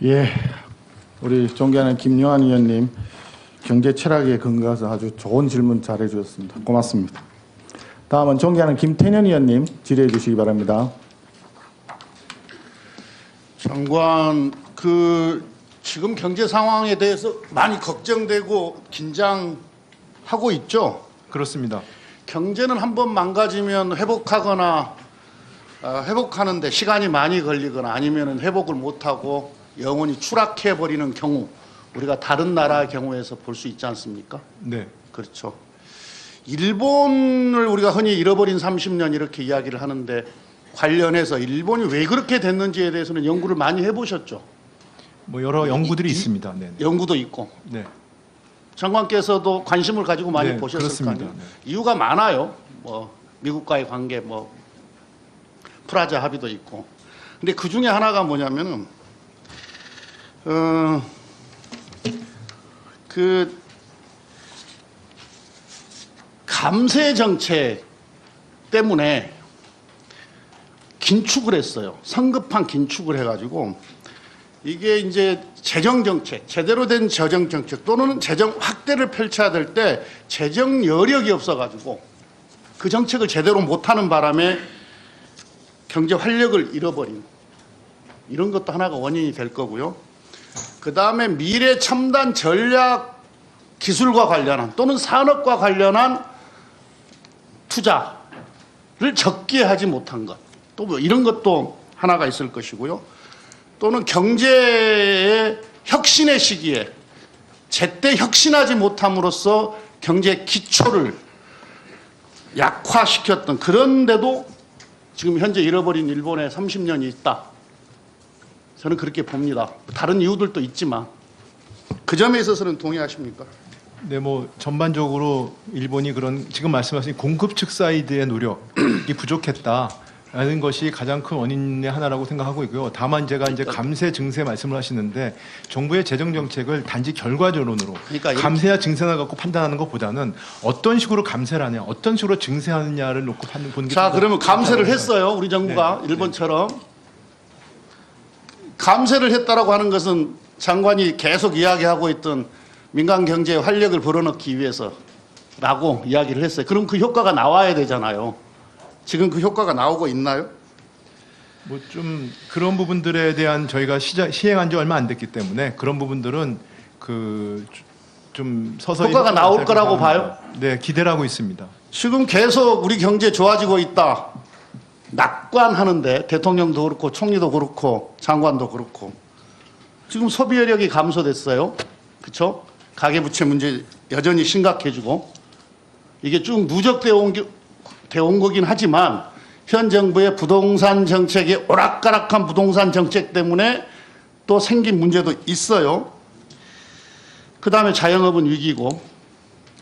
예, 우리 존경하는 김용환 의원님 경제 철학에 근거해서 아주 좋은 질문 잘해 주셨습니다. 고맙습니다. 다음은 존경하는 김태년 의원님 질의해 주시기 바랍니다. 장관, 지금 경제 상황에 대해서 많이 걱정되고 긴장하고 있죠? 그렇습니다. 경제는 한번 망가지면 회복하거나 회복하는데 시간이 많이 걸리거나 아니면 회복을 못하고 영원히 추락해버리는 경우 우리가 다른 나라의 경우에서 볼 수 있지 않습니까? 네. 그렇죠. 일본을 우리가 흔히 잃어버린 30년 이렇게 이야기를 하는데 관련해서 일본이 왜 그렇게 됐는지에 대해서는 연구를 많이 해보셨죠? 뭐 여러 연구들이 있습니다. 네. 연구도 있고. 네. 장관께서도 관심을 가지고 많이 네, 보셨을 그렇습니다. 거 아니에요. 네. 이유가 많아요. 뭐 미국과의 관계, 뭐 프라자 합의도 있고. 근데 그 중에 하나가 뭐냐면은 그 감세 정책 때문에 긴축을 했어요. 성급한 긴축을 해가지고 이게 이제 재정 정책, 제대로 된 재정 정책 또는 재정 확대를 펼쳐야 될 때 재정 여력이 없어가지고 그 정책을 제대로 못하는 바람에 경제 활력을 잃어버린 이런 것도 하나가 원인이 될 거고요. 그 다음에 미래 첨단 전략 기술과 관련한 또는 산업과 관련한 투자를 적게 하지 못한 것. 또 뭐 이런 것도 하나가 있을 것이고요. 또는 경제의 혁신의 시기에 제때 혁신하지 못함으로써 경제 기초를 약화시켰던 그런데도 지금 현재 잃어버린 일본의 30년이 있다. 저는 그렇게 봅니다. 다른 이유들도 있지만 그 점에 있어서는 동의하십니까? 네, 뭐 전반적으로 일본이 그런 지금 말씀하신 공급 측 사이드의 노력이 부족했다라는 것이 가장 큰 원인의 하나라고 생각하고 있고요. 다만 제가 이제 감세 증세 말씀을 하시는데 정부의 재정 정책을 단지 결과론으로 그러니까 감세야 증세나 갖고 판단하는 것보다는 어떤 식으로 감세를 하냐, 어떤 식으로 증세하느냐를 놓고 보는 게 자, 그러면 감세를 했어요. 우리 정부가 네, 일본처럼. 감세를 했다라고 하는 것은 장관이 계속 이야기하고 있던 민간 경제의 활력을 불어넣기 위해서라고 이야기를 했어요. 그럼 그 효과가 나와야 되잖아요. 지금 그 효과가 나오고 있나요? 뭐 좀 그런 부분들에 대한 저희가 시행한 지 얼마 안 됐기 때문에 그런 부분들은 그 좀 서서히 효과가 나올 거라고 봐요? 네, 기대를 하고 있습니다. 지금 계속 우리 경제 좋아지고 있다. 낙관하는데 대통령도 그렇고 총리도 그렇고 장관도 그렇고 지금 소비 여력이 감소됐어요. 그렇죠? 가계부채 문제 여전히 심각해지고 이게 쭉 누적되어 온 거긴 하지만 현 정부의 부동산 정책이 오락가락한 부동산 정책 때문에 또 생긴 문제도 있어요. 그 다음에 자영업은 위기고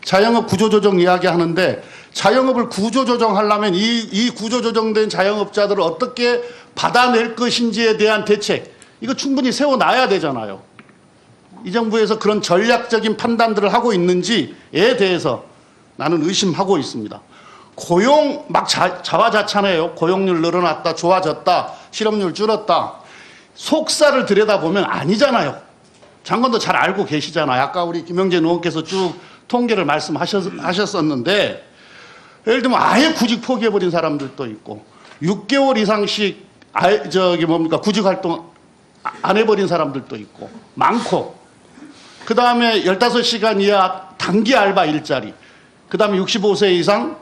자영업 구조조정 이야기하는데 자영업을 구조조정하려면 이 구조조정된 자영업자들을 어떻게 받아낼 것인지에 대한 대책 이거 충분히 세워놔야 되잖아요. 이 정부에서 그런 전략적인 판단들을 하고 있는지에 대해서 나는 의심하고 있습니다. 고용 막 자화자찬해요. 고용률 늘어났다, 좋아졌다, 실업률 줄었다. 속살을 들여다보면 아니잖아요. 장관도 잘 알고 계시잖아요. 아까 우리 김영재 의원께서 쭉 통계를 말씀하셨었는데 예를 들면 아예 구직 포기해버린 사람들도 있고 6개월 이상씩 구직 활동 안 해버린 사람들도 있고 많고 그 다음에 15시간 이하 단기 알바 일자리 그 다음에 65세 이상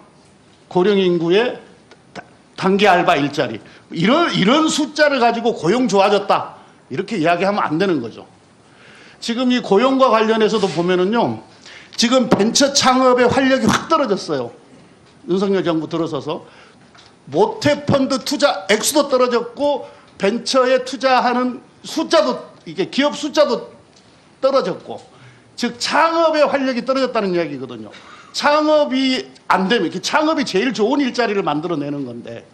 고령 인구의 단기 알바 일자리 이런 숫자를 가지고 고용 좋아졌다 이렇게 이야기하면 안 되는 거죠. 지금 이 고용과 관련해서도 보면은요 지금 벤처 창업의 활력이 확 떨어졌어요. 윤석열 정부 들어서서 모태펀드 투자 액수도 떨어졌고 벤처에 투자하는 숫자도 이게 기업 숫자도 떨어졌고 즉 창업의 활력이 떨어졌다는 이야기거든요. 창업이 안 되면 창업이 제일 좋은 일자리를 만들어내는 건데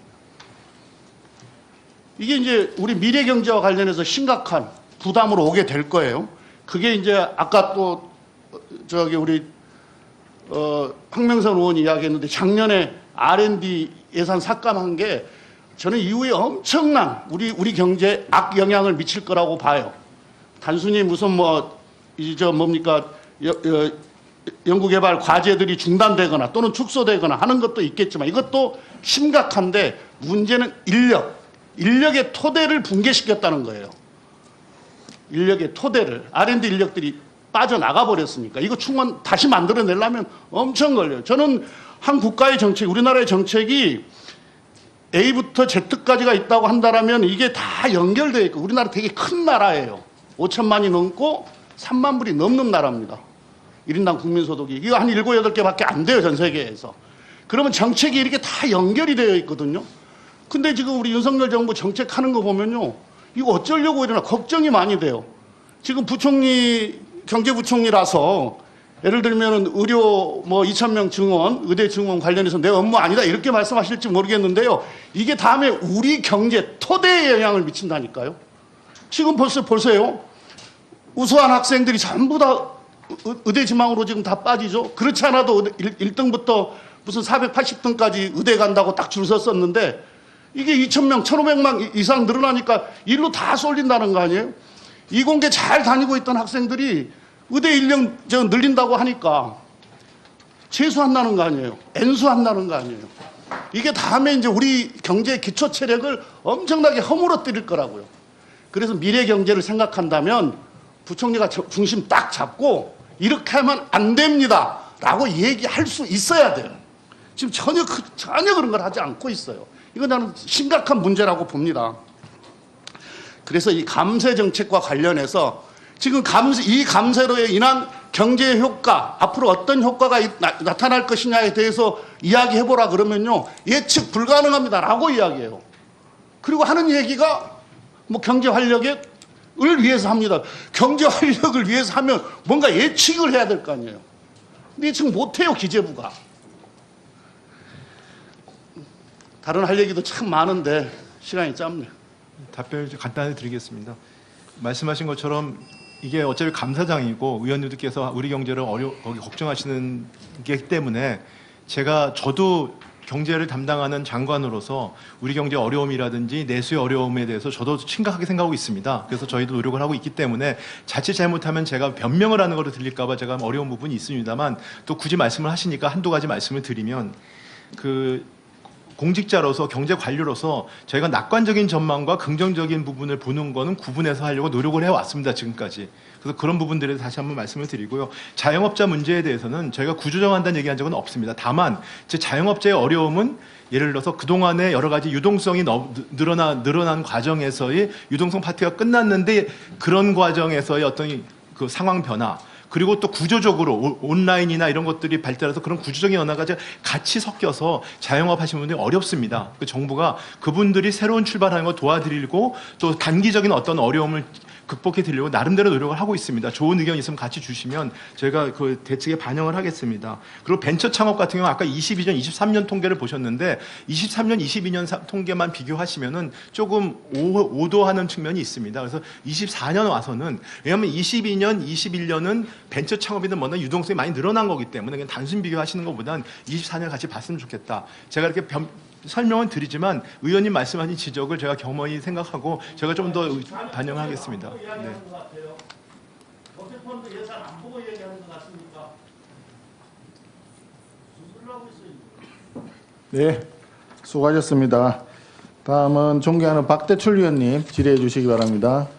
이게 이제 우리 미래 경제와 관련해서 심각한 부담으로 오게 될 거예요. 그게 이제 아까 또 우리 황명선 의원이 이야기했는데 작년에 R&D 예산 삭감한 게 저는 이후에 엄청난 우리 경제에 악영향을 미칠 거라고 봐요. 단순히 무슨 연구개발 과제들이 중단되거나 또는 축소되거나 하는 것도 있겠지만 이것도 심각한데 문제는 인력의 토대를 붕괴시켰다는 거예요. 인력의 토대를 R&D 인력들이 빠져나가 버렸으니까 이거 충분 다시 만들어내려면 엄청 걸려요. 저는 한 국가의 정책, 우리나라의 정책이 A부터 Z까지가 있다고 한다라면 이게 다 연결되어 있고 우리나라 되게 큰 나라예요. 5천만이 넘고 3만 불이 넘는 나라입니다. 1인당 국민소득이. 이거 한 7, 8개밖에 안 돼요, 전 세계에서. 그러면 정책이 이렇게 다 연결이 되어 있거든요. 근데 지금 우리 윤석열 정부 정책하는 거 보면요. 이거 어쩌려고 이러나 걱정이 많이 돼요. 지금 부총리, 경제부총리라서 예를 들면 의료 2,000명 증원, 의대 증원 관련해서 내 업무 아니다 이렇게 말씀하실지 모르겠는데요. 이게 다음에 우리 경제 토대에 영향을 미친다니까요. 지금 벌써 보세요. 우수한 학생들이 전부 다 의대 지망으로 지금 다 빠지죠. 그렇지 않아도 1등부터 무슨 480등까지 의대 간다고 딱 줄 섰었는데 이게 2,000명, 1,500만 이상 늘어나니까 일로 다 쏠린다는 거 아니에요? 이공계 잘 다니고 있던 학생들이 의대 인력 늘린다고 하니까 재수한다는 거 아니에요? N수한다는 거 아니에요? 이게 다음에 이제 우리 경제 기초 체력을 엄청나게 허물어뜨릴 거라고요. 그래서 미래 경제를 생각한다면 부총리가 중심 딱 잡고 이렇게 하면 안 됩니다 라고 얘기할 수 있어야 돼요. 지금 전혀 그런 걸 하지 않고 있어요. 이건 나는 심각한 문제라고 봅니다. 그래서 이 감세 정책과 관련해서 지금 이 감세로 인한 경제 효과, 앞으로 어떤 효과가 나타날 것이냐에 대해서 이야기해보라 그러면요. 예측 불가능합니다라고 이야기해요. 그리고 하는 얘기가 경제 활력을 위해서 합니다. 경제 활력을 위해서 하면 뭔가 예측을 해야 될 거 아니에요. 근데 예측 못해요, 기재부가. 다른 할 얘기도 참 많은데 시간이 짧네요. 답변을 좀 간단히 드리겠습니다. 말씀하신 것처럼 이게 어차피 감사장이고 의원님들께서 우리 경제를 거기 걱정하시는 게 때문에 저도 경제를 담당하는 장관으로서 우리 경제 어려움이라든지 내수의 어려움에 대해서 저도 심각하게 생각하고 있습니다. 그래서 저희도 노력을 하고 있기 때문에 자칫 잘못하면 제가 변명을 하는 거로 들릴까 봐 제가 어려운 부분이 있습니다만 또 굳이 말씀을 하시니까 한두 가지 말씀을 드리면 공직자로서 경제 관료로서 저희가 낙관적인 전망과 긍정적인 부분을 보는 거는 구분해서 하려고 노력을 해왔습니다, 지금까지. 그래서 그런 부분들에 대해서 다시 한번 말씀을 드리고요. 자영업자 문제에 대해서는 저희가 구조정한다는 얘기한 적은 없습니다. 다만 제 자영업자의 어려움은 예를 들어서 그동안에 여러 가지 유동성이 늘어난 과정에서의 유동성 파트가 끝났는데 그런 과정에서의 어떤 그 상황 변화 그리고 또 구조적으로 온라인이나 이런 것들이 발달해서 그런 구조적인 변화가 같이 섞여서 자영업 하시는 분들이 어렵습니다. 그 정부가 그분들이 새로운 출발하는 거 도와드리고 또 단기적인 어떤 어려움을 극복해 드리려고 나름대로 노력을 하고 있습니다. 좋은 의견 있으면 같이 주시면 저희가 그 대책에 반영을 하겠습니다. 그리고 벤처 창업 같은 경우 아까 22년, 23년 통계를 보셨는데 23년, 22년 통계만 비교하시면은 조금 오도하는 측면이 있습니다. 그래서 24년 와서는 왜냐하면 22년, 21년은 벤처 창업이든 뭐든 유동성이 많이 늘어난 거기 때문에 그냥 단순 비교하시는 것보다는 24년 같이 봤으면 좋겠다. 제가 이렇게 설명은 드리지만 의원님 말씀하신 지적을 제가 겸허히 생각하고 제가 좀 더 반영하겠습니다. 네. 경제펀드 예산 안 보고 얘기하는 것 같습니까? 네, 수고하셨습니다. 다음은 존경하는 박대출 위원님 질의해 주시기 바랍니다.